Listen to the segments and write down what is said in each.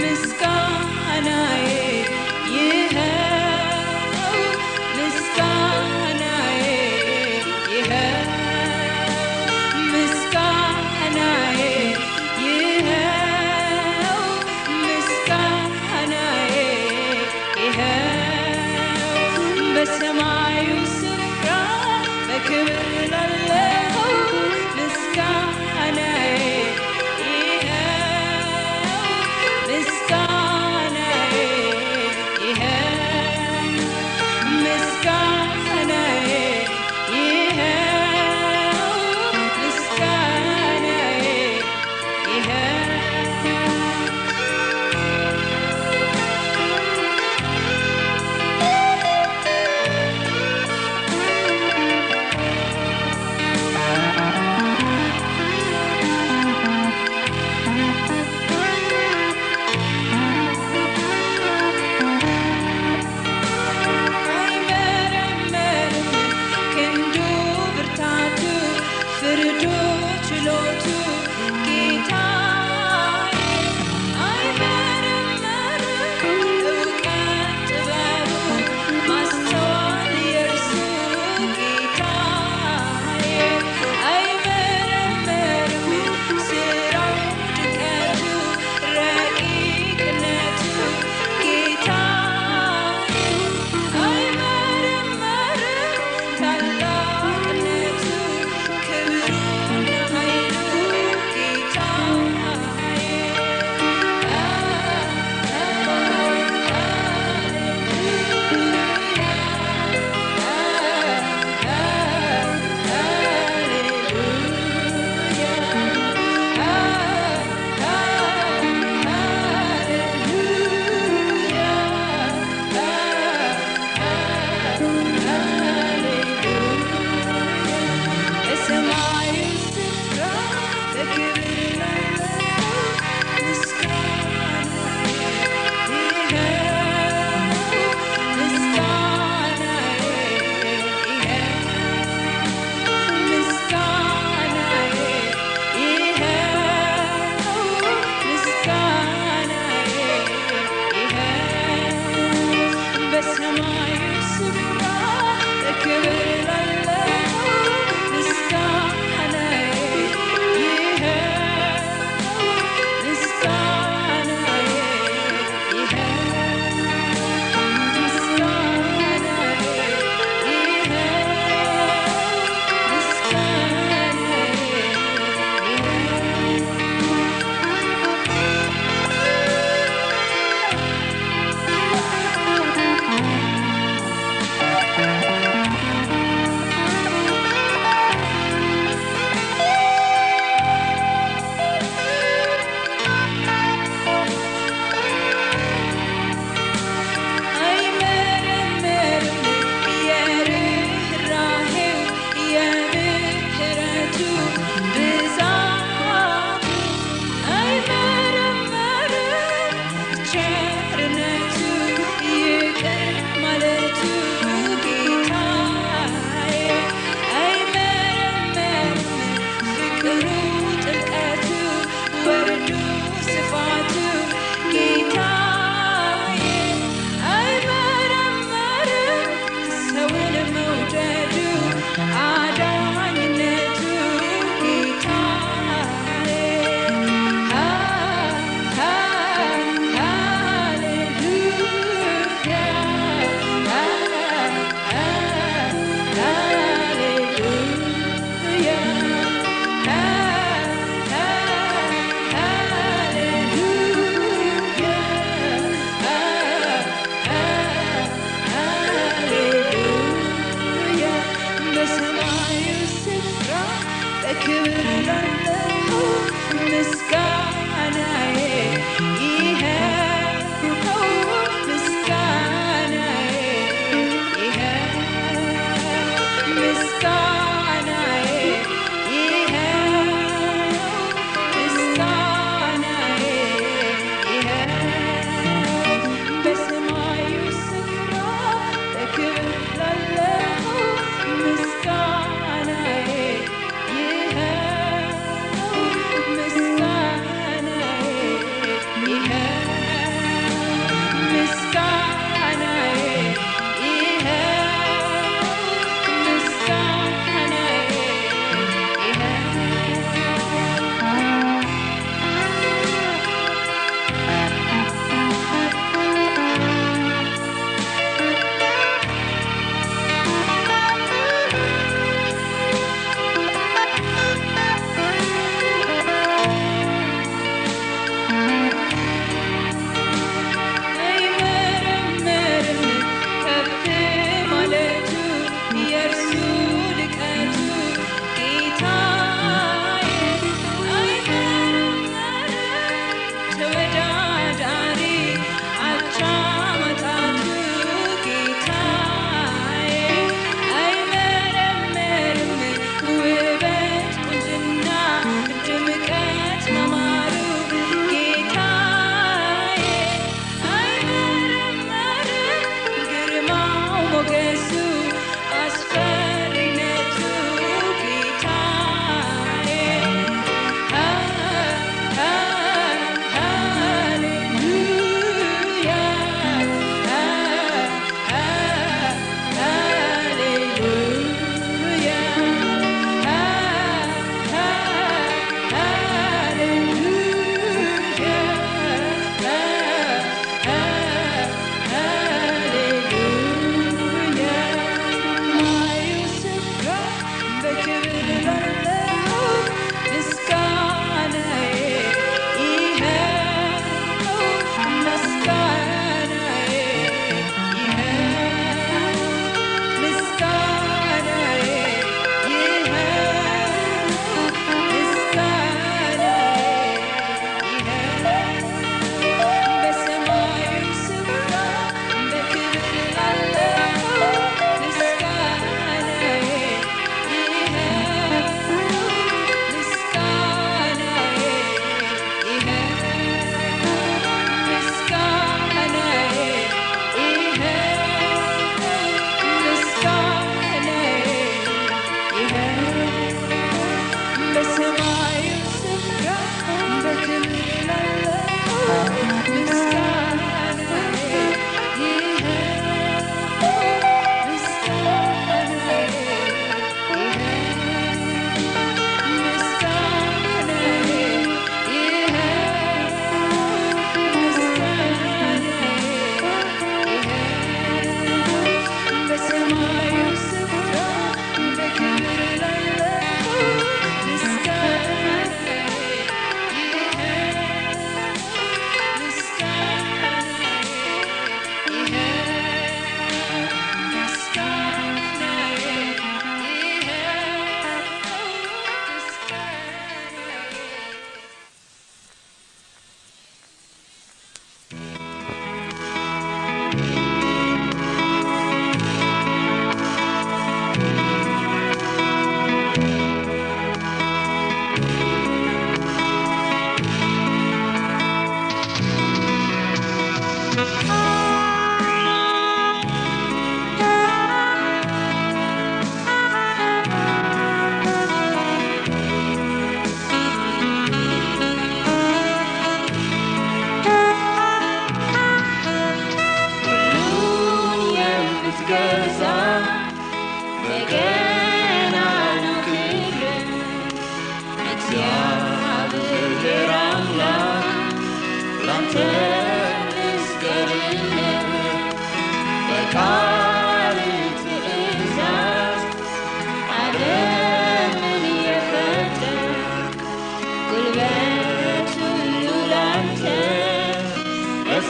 ምስጋናዬ ይኸው ምስጋናዬ ይኸው ምስጋናዬ ይኸው ምስጋናዬ ይኸው በሰማዩ ስፍራ በክብር ላለው ምስጋናዬ ይኸው ምስጋናዬ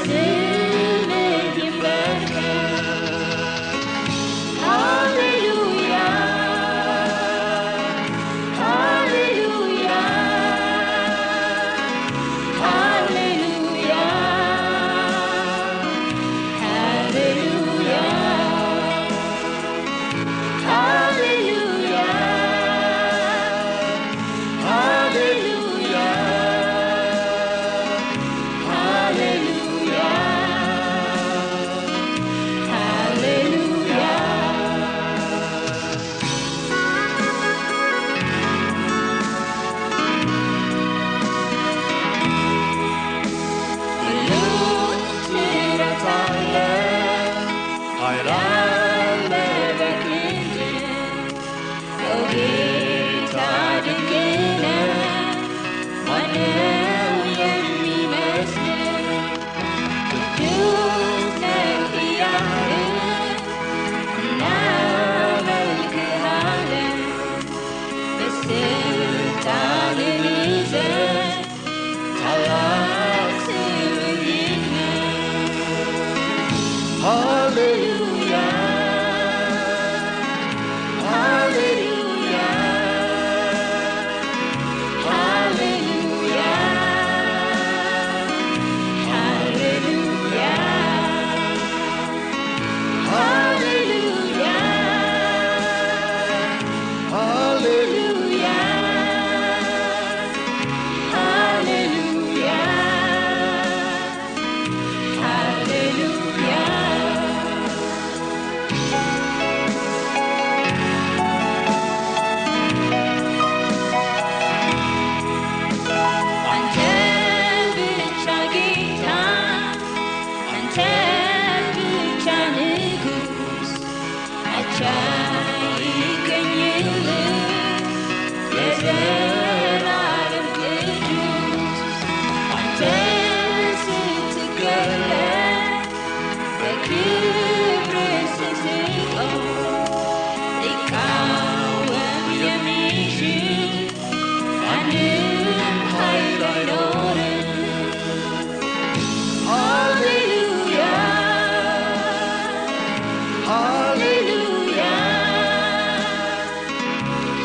ስምህ ይንበርከክ። ሃሌሉያ ሃሌሉያ ሃሌሉያ ሃሌሉያ ሃሌሉያ ሃሌሉያ ሃሌሉያ ሃሌሉያ ሁሉን ትረታለህ፣ ኃይል አለ በክንድህ። ኦ ጌታ ድንቅ ነህ፣ ማነው የሚመስልህ? ቅዱስ ነህ እያልን እናመልክሃለን። በስልጣንህ ይዘህ ታላቅ ስምህ ይክበር። ሃሌሉያ ሃሌሉያ ሃሌሉያ ሃሌሉያ ሃሌሉያ ሃሌሉያ ሃሌሉያ ሃሌሉያ አንተ ብቻ ጌታ፣ አንተ ብቻ ንጉሥ፣ አቻ ይገኝልህ ለዘላለም ቅዱስ። አንተ ስትገለጥ በክብር ስትቆም ሊቃወም የሚችል ማንም ኃይል አይኖርም። ሃሌሉያ ሃሌሉያ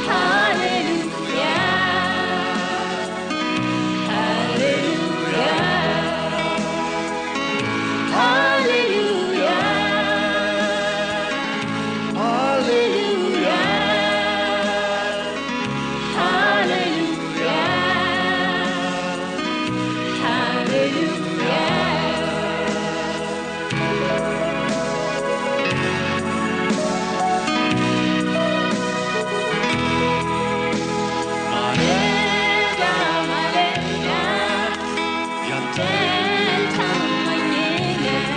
ሃሌሉያ ሃሌሉያ ሃሌሉያ ሃሌሉያ ሃሌሉያ ሃሌሉያ ማለዳ ማለዳ ያንተን ታማኝነት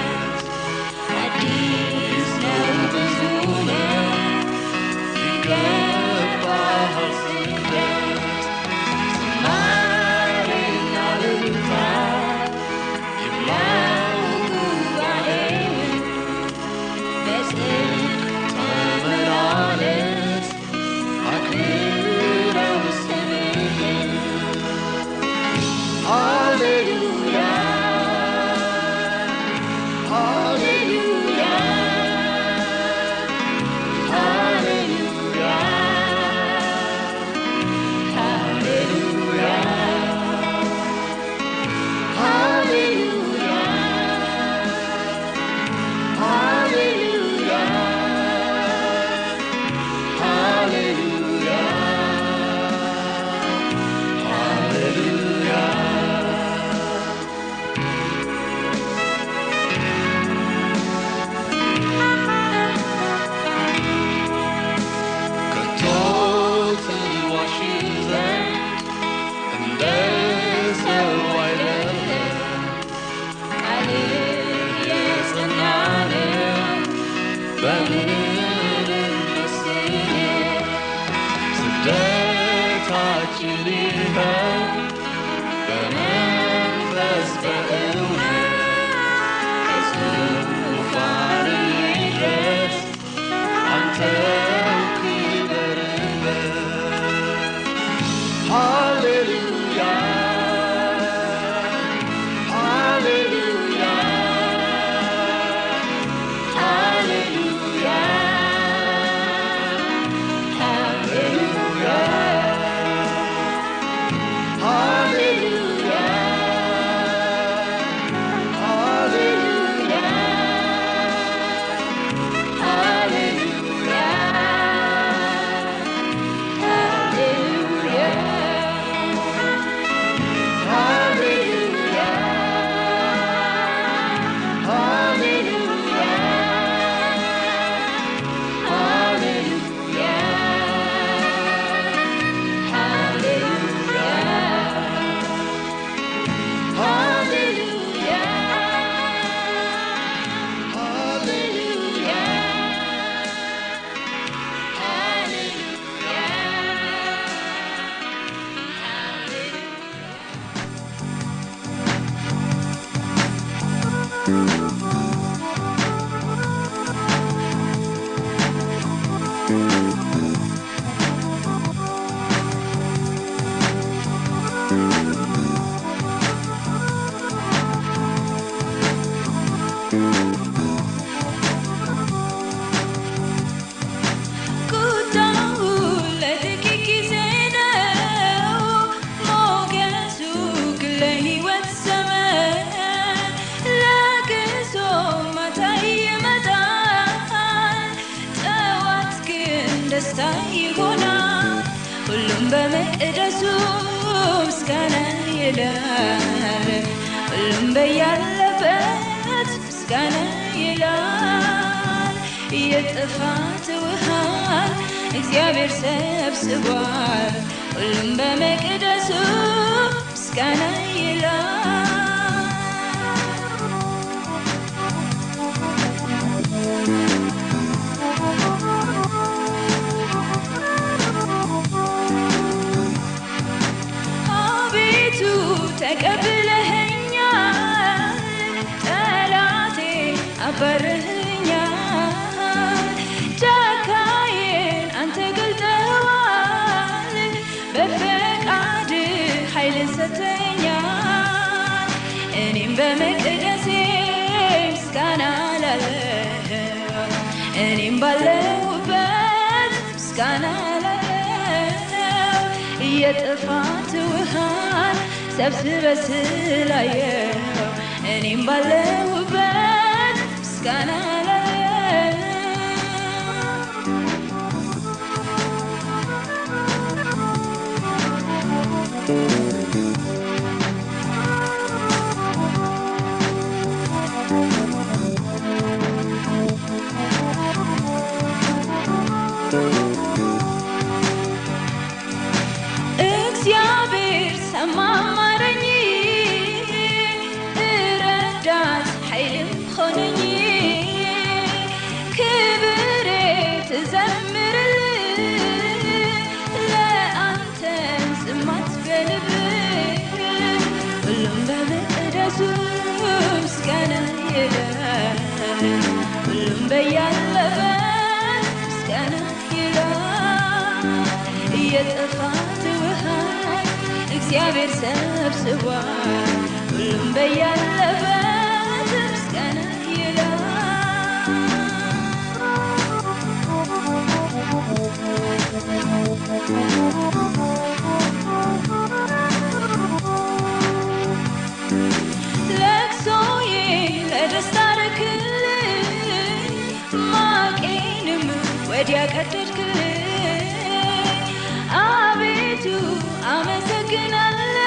አዲስ ነው ብዙ ነው፣ ይገባሃል ስግደት። ዝማሬና እልልታ ይምላው ጉባኤውን፣ በጽድቅ ተመላለስ አክብረው ስምህን። ሃሌሉያ ሃሌሉያ ሃሌሉያ ሃሌሉያ ሃሌሉያ ሃሌሉያ ሃሌሉያ ሃሌሉያ ከቶ ትዋሽ ዘንድ እንደ ሰው አይደለም፣ ቃልህ የጸና ነው በምንም መስል። ስደታችን ይኸው በመንፈስ በእውነት ከዙፋንህ ድረስ አንተው ክበርበት። ሃሌሉያ ሃሌሉያ ደስታ ይሆናል ሁሉም በመቅደሱ ምስጋና ይላል ሁሉም በያለበት ምስጋና ይላል የጥፋት ውሃን እግዚአብሔር ሰብስቧል ሁሉም በመቅደሱ ምስጋና ይላል ተቀብለኸኛል ጠላቴ አባረኸኛል ጫካዬን አንተ ገልጠዋል በፈቃድ ኃይልን ሰጥተኸኛል እኔም በመቅደሴ ምስጋና ላለው እኔም ባለሁበት ምስጋና ላለው የጥፋት ውሃን ሰብስበህ ስላየኸው እኔም ባለሁበት ምስጋና እግዚአብሔር ሰማማረኝ እረዳት ኃይልም ሆነኝ ክብሬ ትዘምርልህ ለአንተን ዝማት በልብህ ሁሉም በመቅደሱ ምስጋና ይላል ሁሉም በያለበት ምስጋና ይላል የጥፋት እግዚአብሔር ሰብስቧል ሁሉም በያለበት ምስጋና ይላል ለቅሶዬ ለደስታ አረክልኝ ማቄንም ወዲያ ቀደድክልኝ አቤቱ አመሰግናለሁ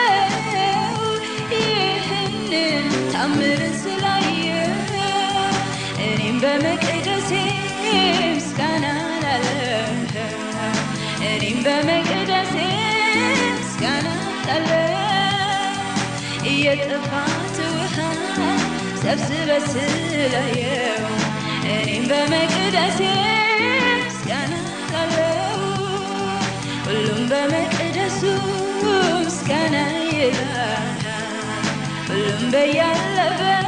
ይህንን ታምርን ስላየሁ እኔም በመቅደሴ ምስጋና ላለው እኔም በመቅደሴ ምስጋና ላለው የጥፋት ውሃ ሰብስበህ ስላየሁ እኔም በመቅደሴ ምስጋና ላለው ሁሉም በመቅደሱ ምስጋና ይላል ሁሉም በያለበት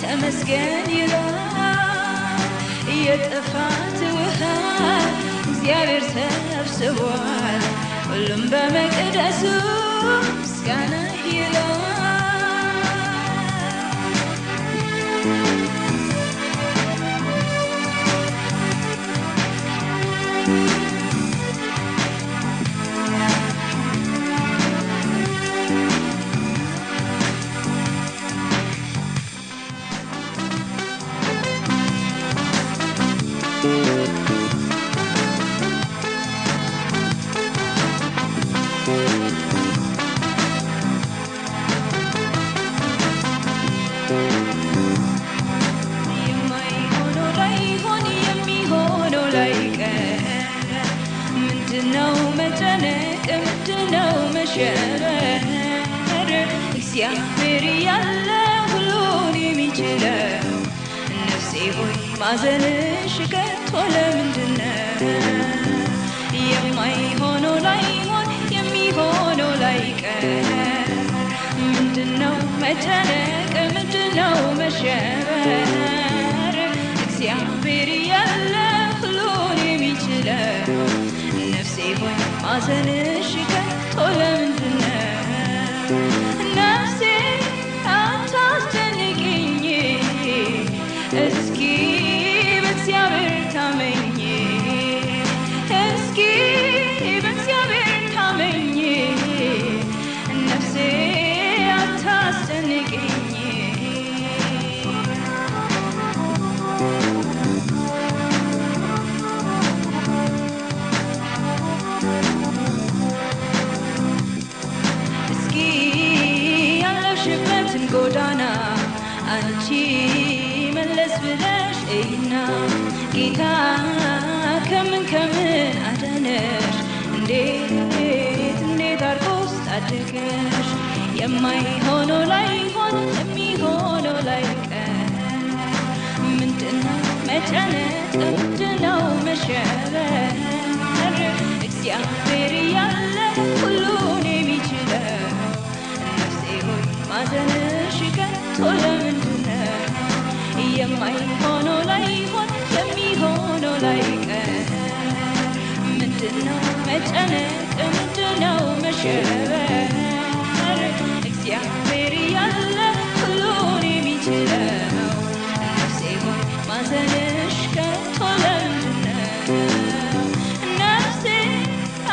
ተመስገን ይላል የጥፋት ውሃ እግዚአብሔር ሰብስቧል ሁሉም በመቅደሱ ምስጋና ይላል ምንድነው መጨነቅ ምንድነው መሸበር እግዚአብሔር ያለ ሁሉን የሚችለው ነፍሴ ሆይ ማዘንሽ ከቶ ለምንድነው የማይሆነው ላይሆን የሚሆነው ላይቀር ምንድነው መጨነቅ ምንድነው መሸበር እግዚአብሔር ያለ ሁሉን የሚችለው ነፍሴ ሆይ ማዘንሽ ከቶ ለምንድነው ነፍሴ አታስጨንቂኝ እስኪ በእግዚአብሔር ታመኝ እስኪ በእግዚአብሔር ታመኝ ነፍሴ አታስጨንቂኝ እስኪ ያለሽበትን ጎዳና አንቺ መለስ ብለሽ እይና ጌታ ከምን ከምን አዳነሽ እንዴት አድርጎስ ታደገሽ የማይሆነው ላይሆን የሚሆነው ላይቀር ምንድነው መጨነቅ ምንድነው መሸበር እግዚአብሔር ያለ ሁሉን የሚችለው ነፍሴ ሆይ ማዘንሽ ከቶ ለምንድነው የማይሆነው ላይሆን የሚሆነው ላይቀር ምንድነው መጨነቅ ምንድነው መሸበር እግዚአብሔር ያለ ሁሉን የሚችለው ነፍሴ ሆይ ማዘንሽ ከቶ ለምንድነው ነፍሴ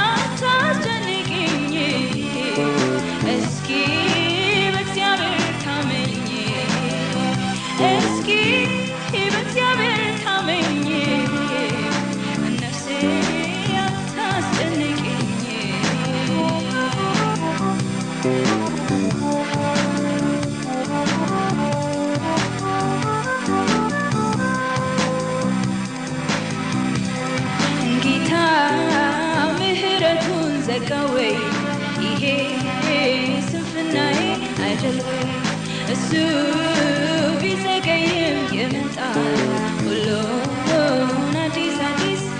አታስጨንቂኝ እስኪ በእግዚአብሔር ታመኝ እስኪ በእግዚአብሔር ታመኝ ነፍሴ አታስጨንቂኝ ጌታ ምሕረቱን ዘጋ ወይ ይሄ ስንፍናዬ አይደል ወይ እሱ ቢዘገይም ይመጣል ሁሉን አዲስ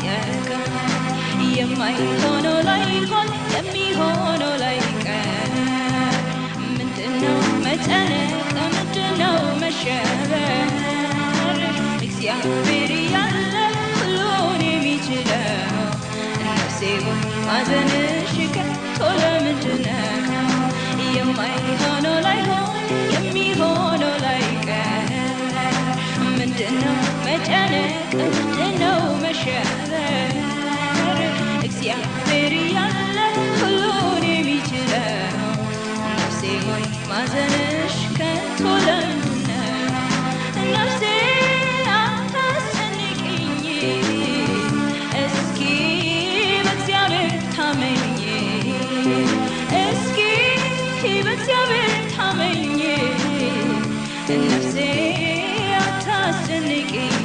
ያደርጋል የማይሆነው ላይሆን የሚሆነው ላይቀር ምንድነው መጨነቅ ምንድነው መሸበር እግዚአብሔር ያለ ሁሉን የሚችለው ነፍሴ ሆይ ማዘንሽ ከቶ ለምንድነው የማይሆነው ላይሆን የሚሆነው ላይቀር ምንድነው መጨነቅ ምንድነው መሸበር እግዚአብሔር ያለ ሁሉን የሚችለው ነፍሴ ሆይ ማዘንሽ ከቶ ለምንድነው ነፍሴ አታስጨንቂኝ እስኪ በእግዚአብሔር ታመኝ እስኪ በእግዚአብሔር ታመኝ ነፍሴ አታስጨንቂኝ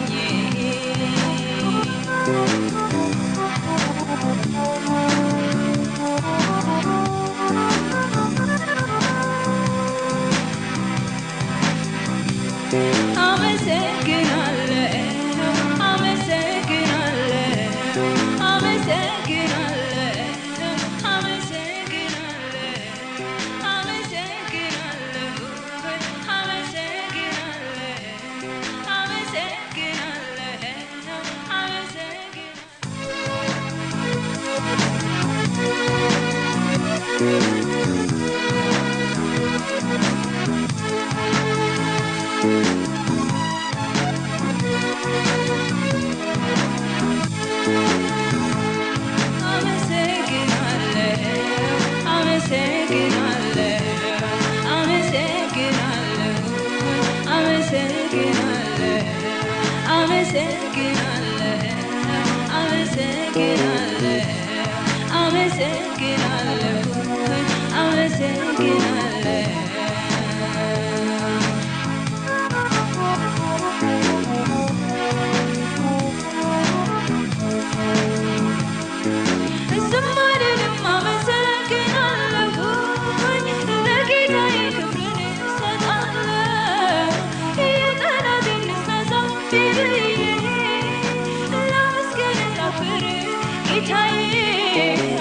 ጌታዬ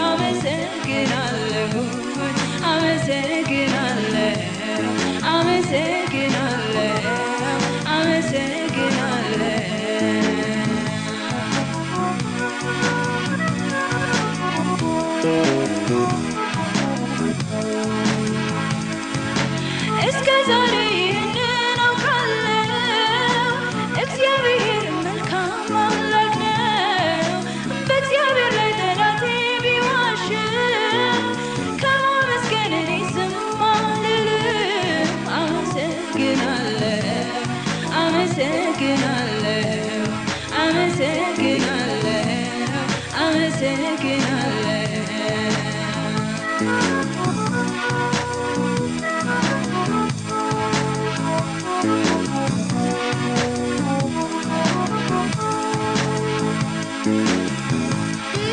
አመሰግናለሁ አመሰግናለሁ አመሰግናለሁ አመሰግናለሁ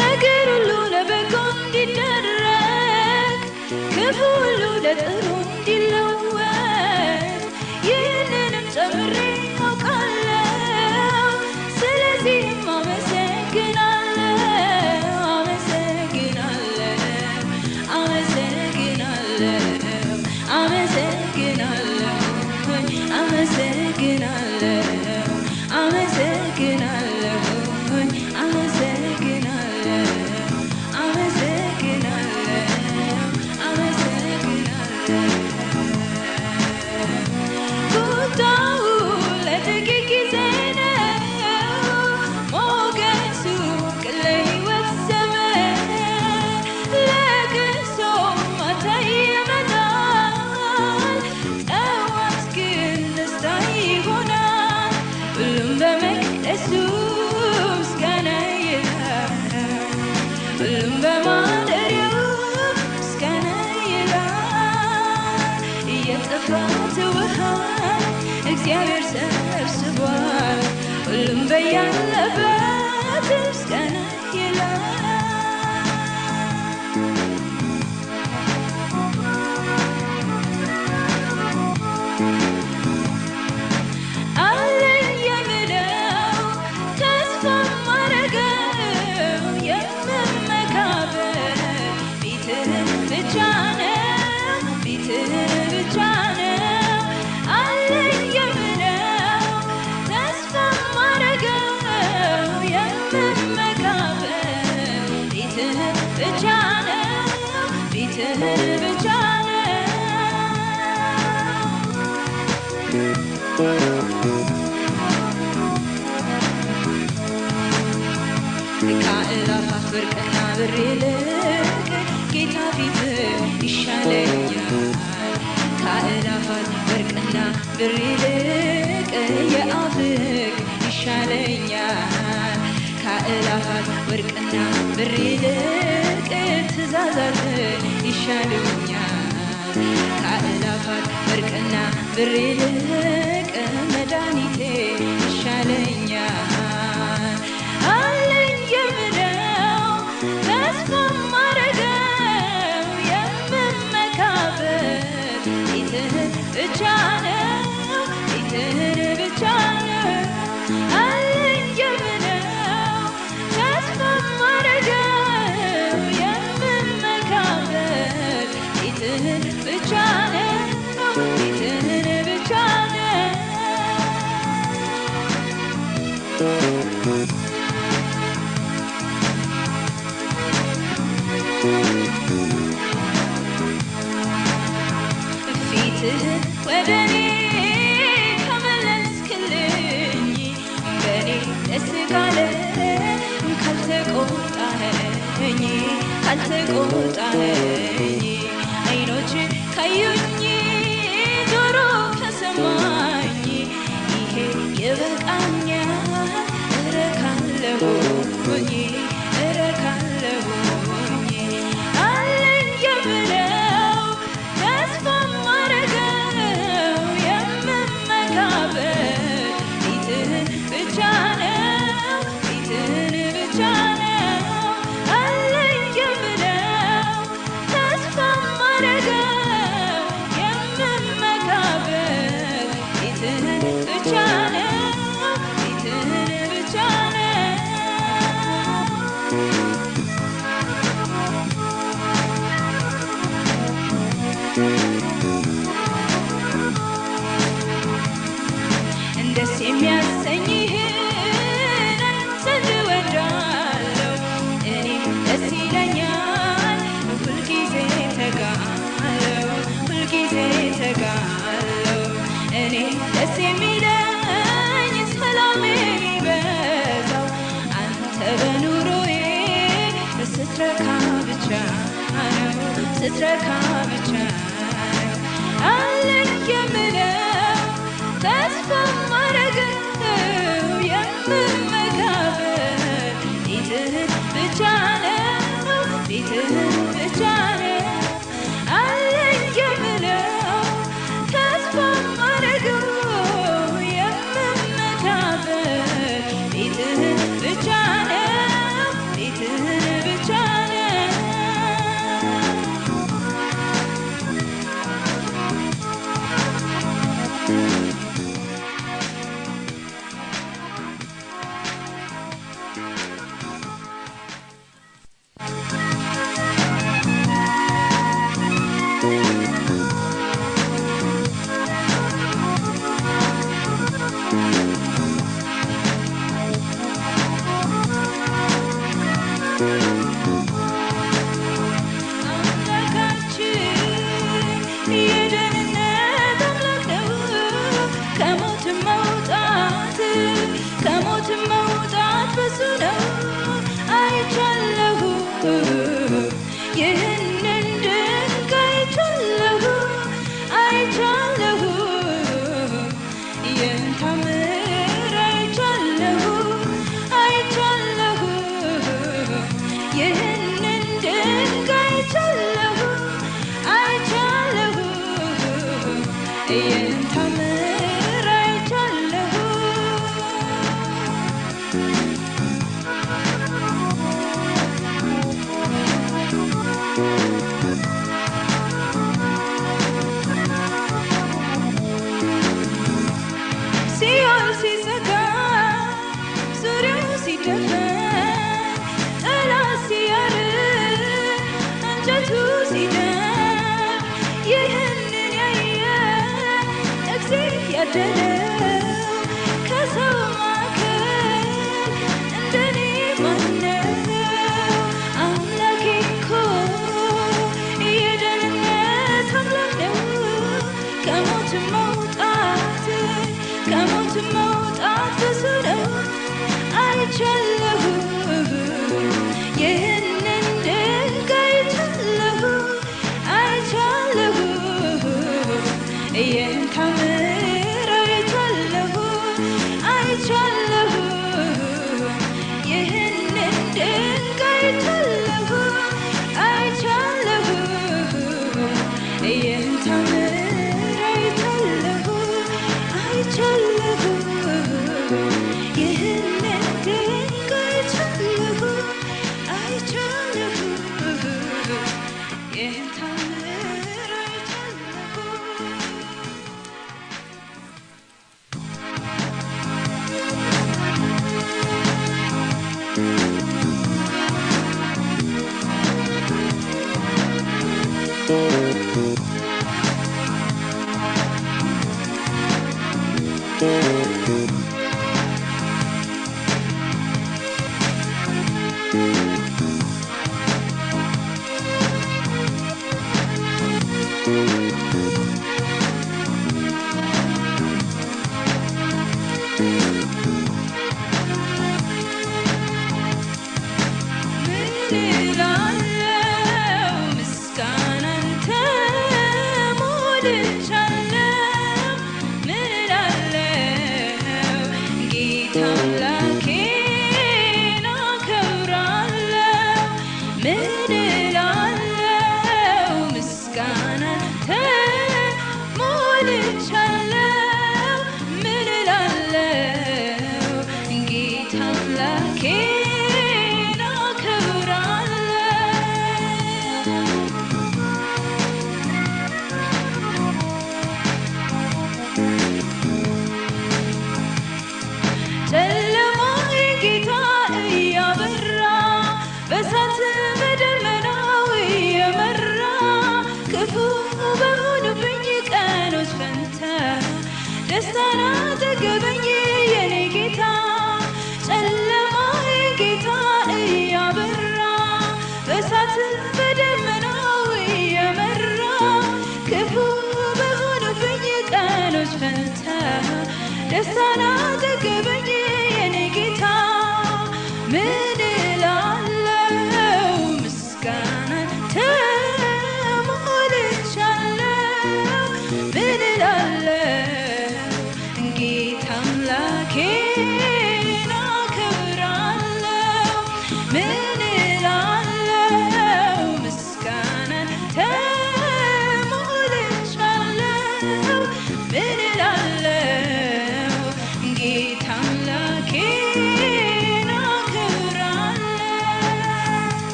ነገር ሁሉ ለበጎ እንዲደረግ ክፉ ሁሉ ለጥሩ እንዲለወጥ ይህንንም ጨምሬ አውቃለሁ። ስለዚህም አመሰግናለሁ አመሰግናለሁ አመሰግናለሁ አመሰግናለሁ አመሰግናለሁ አመሰግናለሁ እግዚአብሔር ሰብስቧል ሁሉም በያለበት ምስጋና ይላል። አለኝ የምለው ተስፋ ማረገው የምመካበት ፊትህን ብቻ ነው ፊትህን ብቻ ነው። ከአእላፋት ወርቅና ብር ይልቅ ጌታ ፊት ይሻለኛል። ከአእላፋት ወርቅና ብር ይልቅ የአፍህ ይሻለኛል። ከአእላፋት ወርቅና ብር ይልቅ ትእዛዛት ይሻሉኛል። ከአእላፋት ወርቅና ብር ይልቅ መድኃኒቴ ይሻለኛል። አለኝ የምለው ተስፋ ማረገው የምመካበት ፊትህን ብቻ ነው ፊትህን ብቻ ነው። አለኝ የምለው ተስፋ ማረገው የምመካበት ፊትህን ብቻ ነው ፊትህን ብቻ ነው። ፊትህን ወደ እኔ ከመለስክልኝ በእኔ ደስ ካለህ ካልተቆጣኸኝ ዓይኖች ካዩኝ ጆሮ ከሰማኝ ይሄ ይበቃኛል። እረካለሁኝ እረካለሁኝ አለኝ የምለው ተስፋ ማረገው የምመካበት ፊትህን ብቻ ነው ፊትህን ብቻ ነው። አለኝ የምለው ተስፋ ማረገው የምመካበት ፊትህን ብቻ ነው ፊትህን ብቻ ነው። ደስ የሚያሰኝህን ዘንድ እወዳለሁ እኔም ደስ ይለኛል። ሁልጊዜ ተጋለሁ እኔ ደስ የሚለኝ ሰላም የሚበዛው አንተ በኑሮዬ ስትረካ ብቻ ነው ስትረካ ብቻ ነው። አለኝ የምለው ተስፋ ማረገው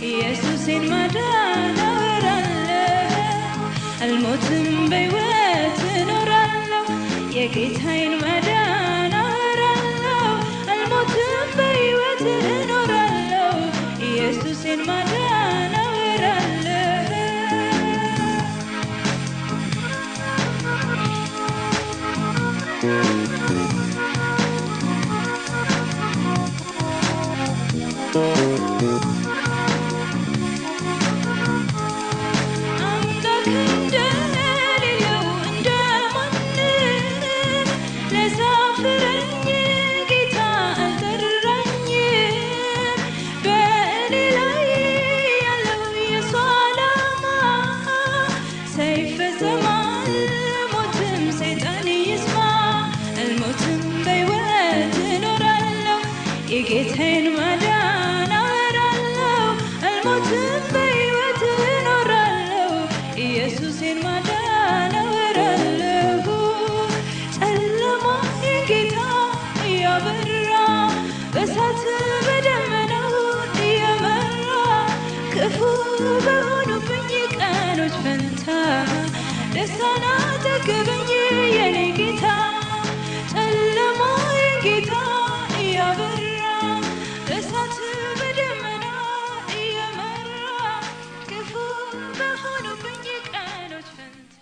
ኢየሱስን ማዳን አወራለሁ አልሞትም በሕይወት እኖራለሁ የጌታዬን ማዳን አወራለሁ አልሞትም በሕይወት እኖራለሁ ኢየሱሴን ማዳን አወራለሁ የጌታዬን ማዳን አወራለሁ አልሞትም በሕይወት እኖራለሁ ኢየሱሴን ማዳን አወራለሁ ጨለማዬን ጌታ እያበራ በእሳት በደመናው እየመራ ክፉ በሆኑብኝ ቀኖች ፈንታ ደስታን አጠገበኝ የኔ ጌታ ጨለማዬን ጌታ እያበራ እሳት በደመና እየመራ ክፉ በሆኑብኝ ቀኖች ፈንታ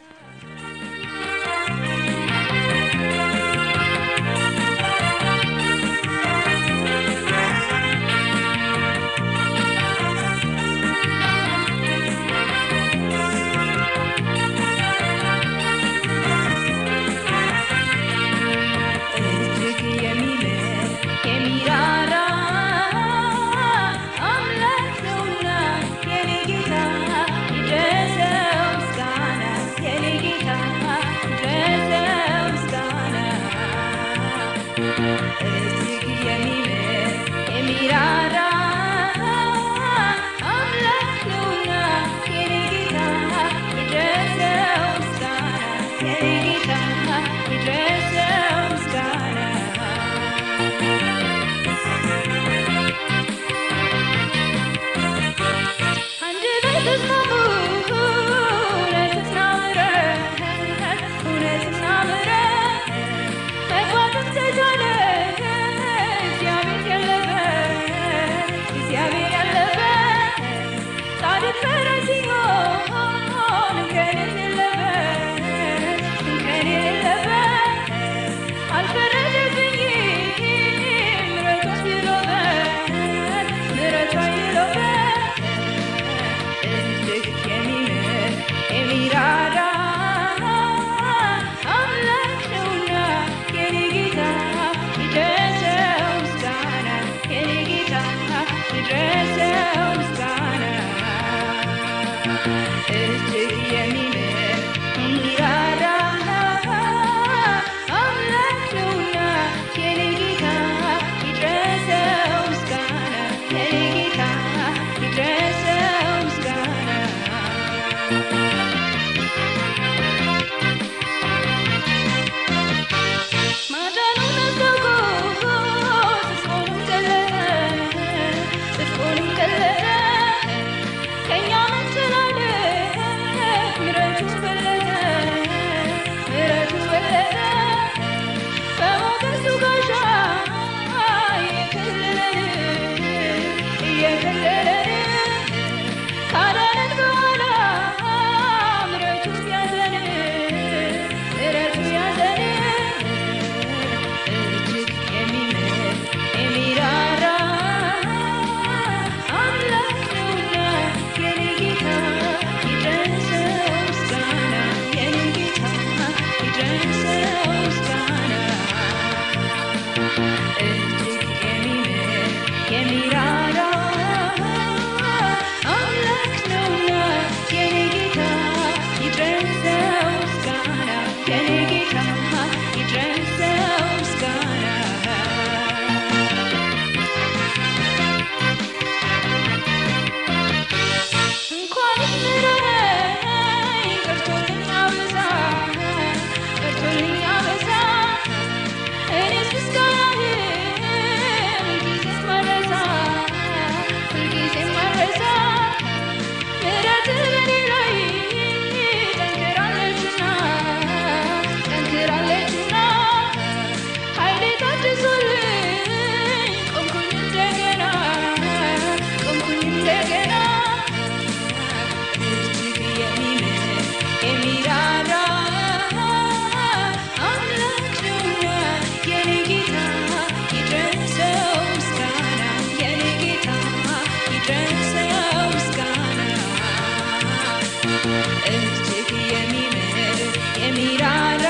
እጅግ የሚምር የሚራራ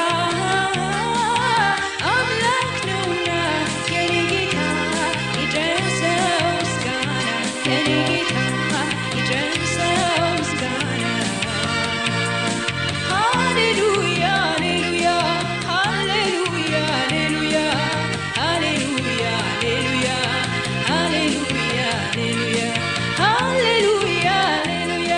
አምላክ ነውና የኔ ጌታ ይድረሰው ምስጋና የኔ ጌታ ይድረሰው ምስጋና ሃሌሉያ ሃሌሉያ ሃሌሉያ ሃሌሉያ ሃሌሉያ ሃሌሉያ ሃሌሉያ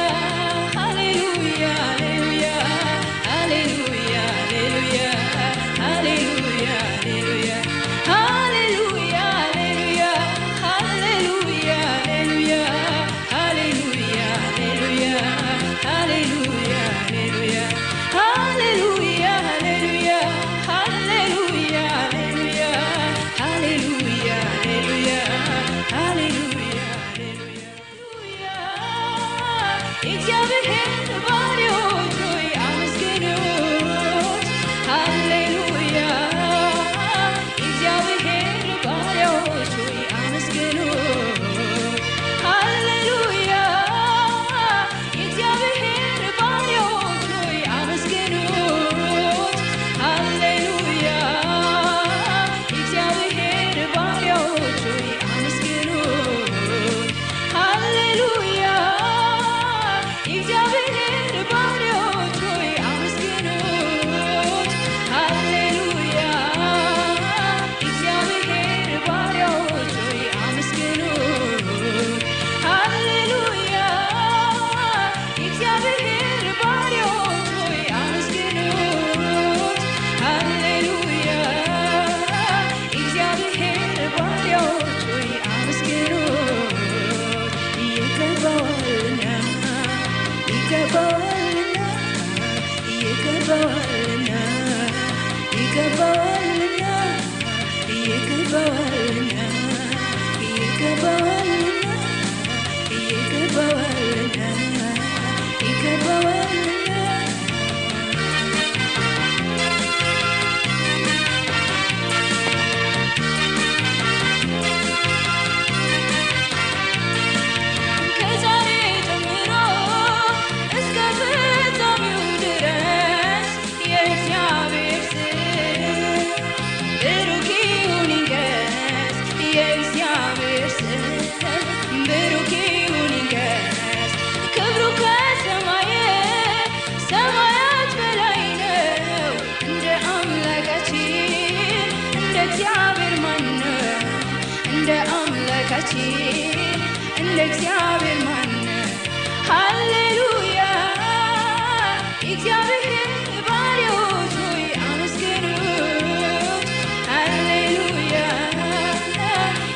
ሃሌሉያ ሃሌሉያ ሃሌሉያ እግዚአብሔር ባሪያዎች ሆይ አመስግኑት ሃሌሉያ እግዚአብሔር ባሪያዎች ሆይ አመስግኑት ሃሌሉያ እግዚአብሔር ባሪያዎች ሆይ አመስግኑት ሃሌሉያ እግዚአብሔር ባሪያዎች ሆይ አመስግኑት ሃሌሉያ እግዚአብሔር ባሪያዎች ሆይ አመስግኑት ሃሌሉያ እግዚአብሔር ባሪያዎች ሆይ አመስግኑት ሃሌሉያ እግዚአብሔር ባሪያዎች ሆይ አመስግኑት ሃሌሉያ እግዚአብሔር ባሪያዎች ሆይ አመስግኑት ይገባዋልና ይገባዋልና ይገባዋልና ይገባዋልና ይገባዋልና ይገባዋልና ይገባዋልና ይገባዋልና ከዛሬ ጀምሮ እስከ ፍጻሜው ድረስ የእግዚአብሔር ስም ብሩክ ይሁን ይንገስ የእግዚአብሔር ስም ብሩክ ይሁን ይንገስ ክብሩ ከሰማየ ሰማያት በላይ ነው እንደ አምላካችን እንደ እግዚአብሔር ማን ነው እንደ አምላካችን እንደ እግዚአብሔር ማን ነው ሃሌሉያ እግዚአብሔር ባሪያዎች ሆይ አመስግኑት ሃሌሉያ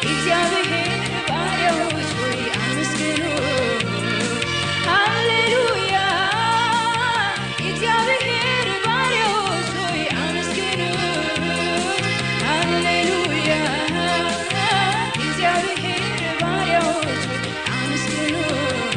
እግዚአብሔር ባሪያዎች ሆይ አመስግኑት ሃሌሉያ እግዚአብሔር ባሪያዎች ሆይ አመስግኑት ሃሌሉያ እግዚአብሔር ባሪያዎች ሆይ አመስግኑት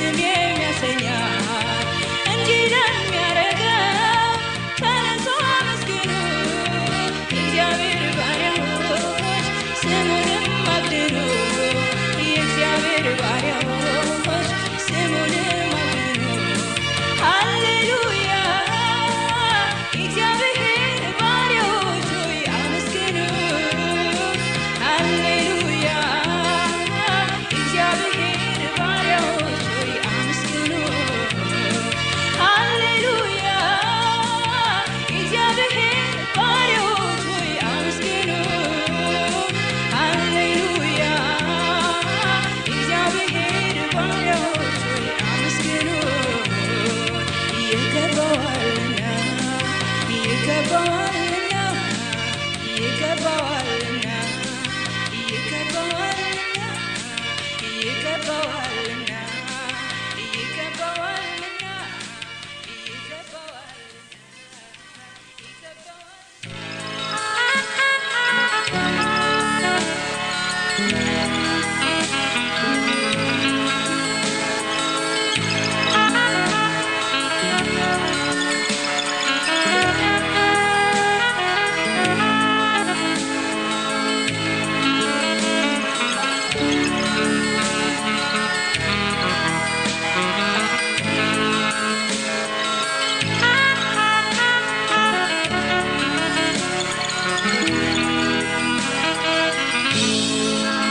ዝም የሚያሰኛት እንዲህ ለሚያረገው ተነሱ አመስግኑ የእግዚአብሔር ባሪያዎች ስሙንም አግድሉ የእግዚአብሔር ባሪያዎች ስሙንም አግድሉ ሃሌሉያ የእግዚአብሔር ባሪያዎች ሆይ አመስግኑ ሃሌሉያ የእግዚአብሔር ባሪያዎች ሆይ አመስግኑ ሃሌሉያ የእግዚአብሔር ባሪያዎች ሆይ አመስግኑ ሃሌሉያ የእግዚአብሔር ባሪያዎች ሆይ አመስግኑ ይገባዋልና ይገባዋልና ይገባዋልና ይገባዋልና ይገባዋልና ይገባዋልና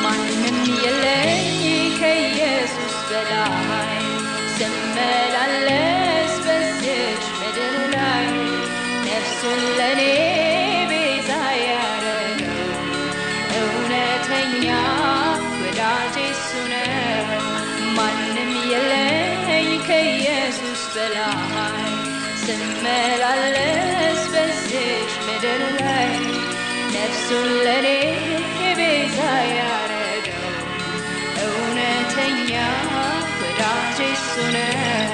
ማንም የለኝ ከኢየሱስ በላይ ስመላለስ በዚች ምድር ላይ ነፍሱን ለኔ ቤዛ ያረገው እውነተኛ ወዳጄ እሱ ነው። ማንም የለኝ ከኢየሱስ በላይ ስመላለስ በዚች ምድር ላይ ነፍሱን ለኔ ቤዛ ያረገው እውነተኛ ወዳጄ እሱ ነው።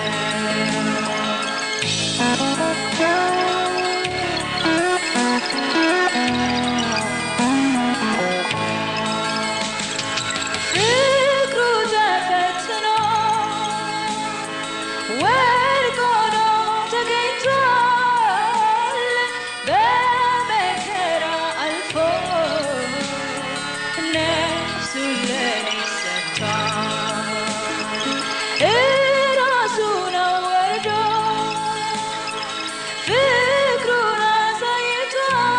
ፍቅሩ ተፈትኖ ወድቆ ነው ተገኝቷል በመከራ አልፎ ነፍሱን ለኔ ሰጥቷል እራሱን አዋርዶ ፍቅሩን አሳይቷል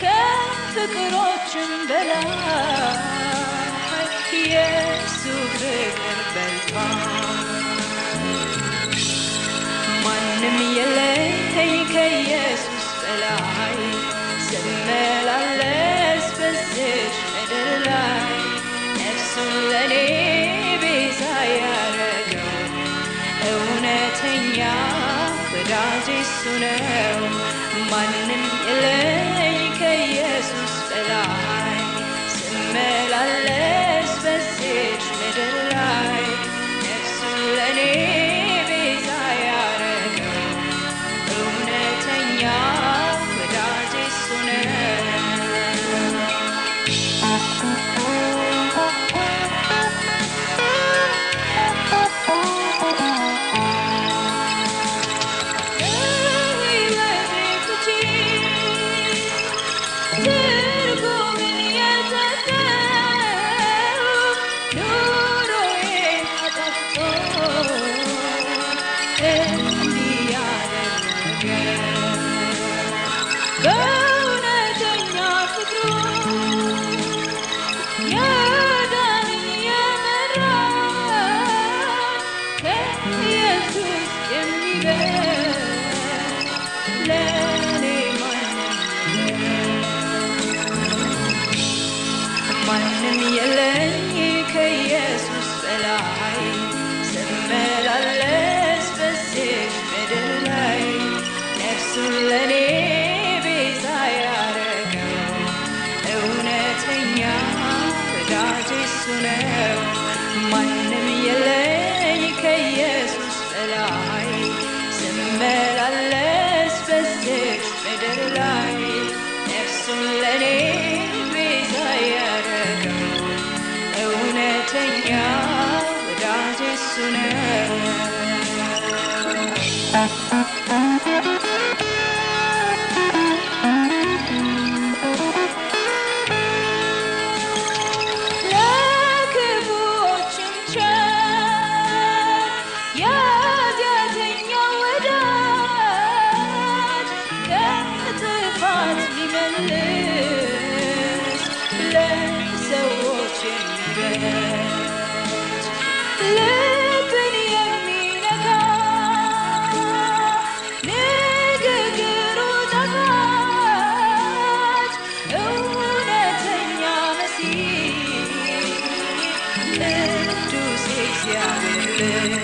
ከፍቅሮችም በላይ የእሱ ፍቅር በልጧል። ማንም የለኝ ከኢየሱስ በላይ ስመላለስ በዚች ምድር ላይ ነፍሱን ለኔ ቤዛ ያረገው እውነተኛ ወዳጄ እሱ ነው። ማንም የለኝ ከኢየሱስ በላይ ስመላለስ በዚች ምድር ላይ ነፍሱን ለኔ ቤዛ ያረገው እውነተኛ ወዳጄ እሱ ነው። ትርጉምን የሰጠው ኑሮዬን አጣፍጦ እንዲህ ያደረገ በእውነተኛ ፍቅሩ የዳነኝ የመራኝ ከኢየሱስ የሚበልጥ ለኔ ማንም የለኝ ከኢየሱስ በላይ ስመላለስ በዚች ምድር ላይ ነፍሱን ለኔ ቤዛ ያረገው እውነተኛ ወዳጄ እሱ ነው። ማንም የለኝ ከኢየሱስ በላይ ስመላለስ በዚች ምድር ላይ ነፍሱን ለኔ ቤዛ ያረገው እውነተኛ ወዳጄ እሱ ነው። ለክፉዎችም ቸር የኃጢአተኛው ወዳጅ ከጥፋት ሊመልስ ለሰዎች የሚበጅ ልብን የሚነካ ንግግሩ ጣፋጭ እውነተኛ መሲህ ቅዱስ የእግዚአብሔር ልጅ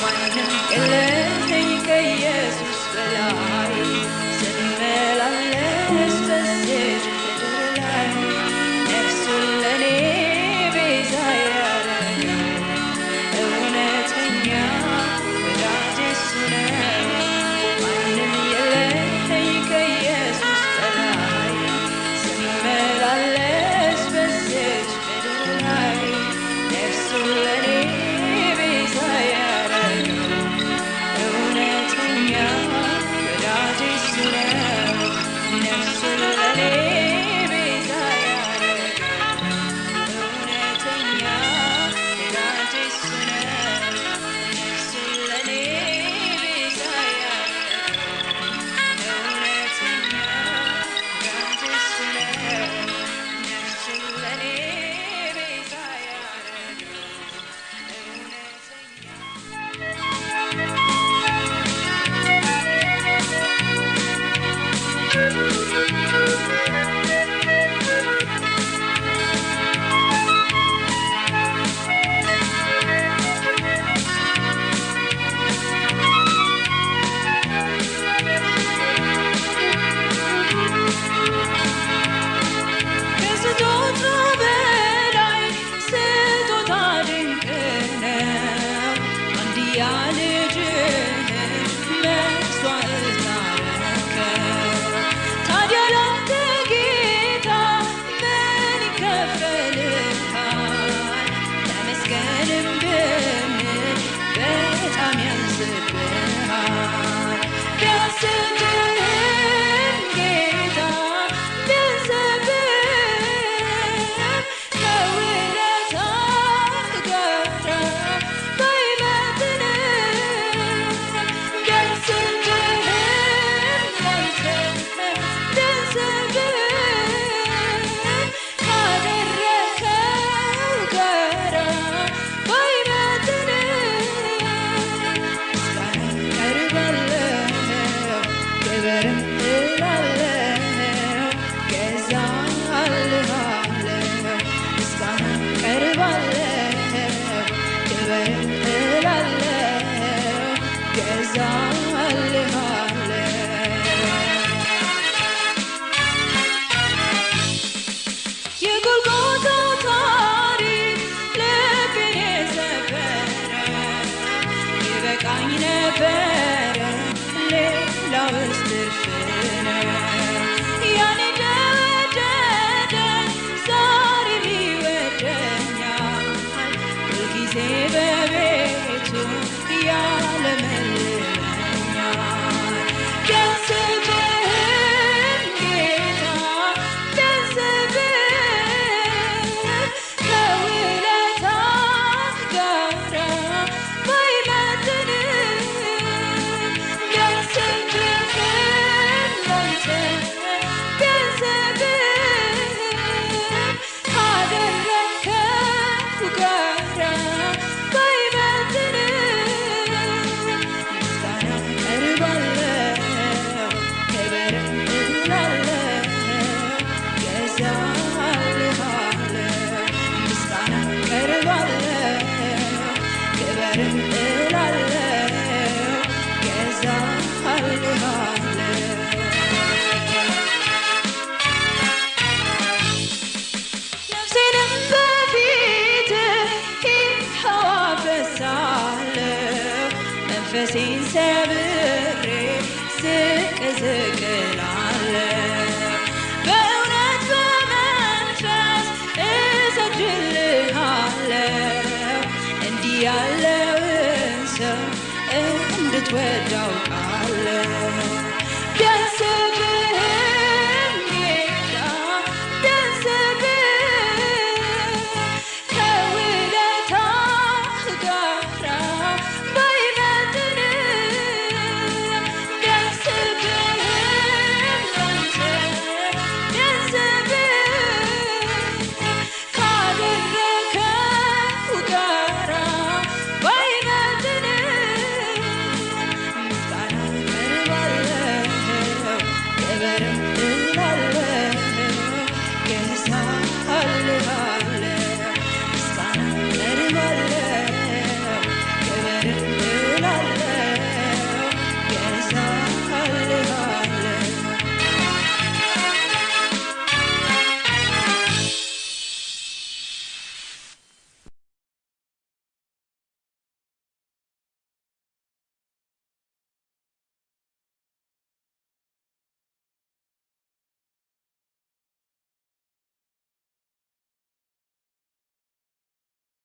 ማንም የለኝ ከኢየሱስ በላይ ስመላለስ በዚች ምድር ላይ ነፍሱን ለኔ ቤዛ ያደረገው እውነተኛ ወዳጅ እሱ ነው። ማንም የለኝ ከኢየሱስ በላይ ስመላለስ በዚች ምድር ላይ ነፍሱን ለኔ ቤዛ ያደረገው እውነተኛ ወዳጅ እሱ ነው። ነፍሱን ለኔ ቤዛ ያደረገው እውነተኛ ወዳጅ እሱ ነው። ነፍሱን ለኔ ቤዛ ያደረገው እውነተኛ ወዳጅ እሱ ነው። ነፍሱን ለኔ ቤዛ ያደረገው ከስጦታ በላይ ስጦታ ድንቅ ነው። አንድያ ልጅህን መስዋዕት አደረግከው። ታዲያ ላንተ ጌታ ምን ይከፈልሃል? ተመስገንም ብንል በጣም ያንስብሃል። ቢያንስብህም ጌታ ቢያንስብህም ከውለታህ ጋር ባይመጥንም ቢያንስብህም ላንተ ቢያንስብህም ካደረከው ጋር ባይመጥንም ምስጋና ቀርባለሁ ክብርም እላለሁ ገዛልሃለሁ። ምስጋና ቀርባለሁ ክብርም እላለሁ ገዛልሃለሁ። የጎልጎታ ታሪክ ልቤን የሰበረው ይበቃኝ ነበረ ሌላውስ ትርፍ ነው። ያኔ እንደወደደኝ ዛሬም ይወደኛል። ሁልጊዜ በቤቱ ያለመልመኛል። ቢያንስብህም ጌታ ቢያንስብህም ከውለታህ ጋር ባይመጥንም ቢያንስብህም ላንተ ቢያንስብህም ካደረከው ጋር ባይመጥንም ምስጋና ቀርባለሁ ክብርም እላለሁ ገዛልሃለሁ። ምስጋና ቀርባለሁ ክብርም እላለሁ ገዛልሃለሁ። ነፍሴንም በፊትህ ይኸው አፈሳለሁ። መንፈሴን ሰብሬ ዝቅ ዝቅ እላለሁ። በእውነት በመንፈስ እሰግድልሃለሁ ያለውን ሰው እንድትወድ አውቃለሁ።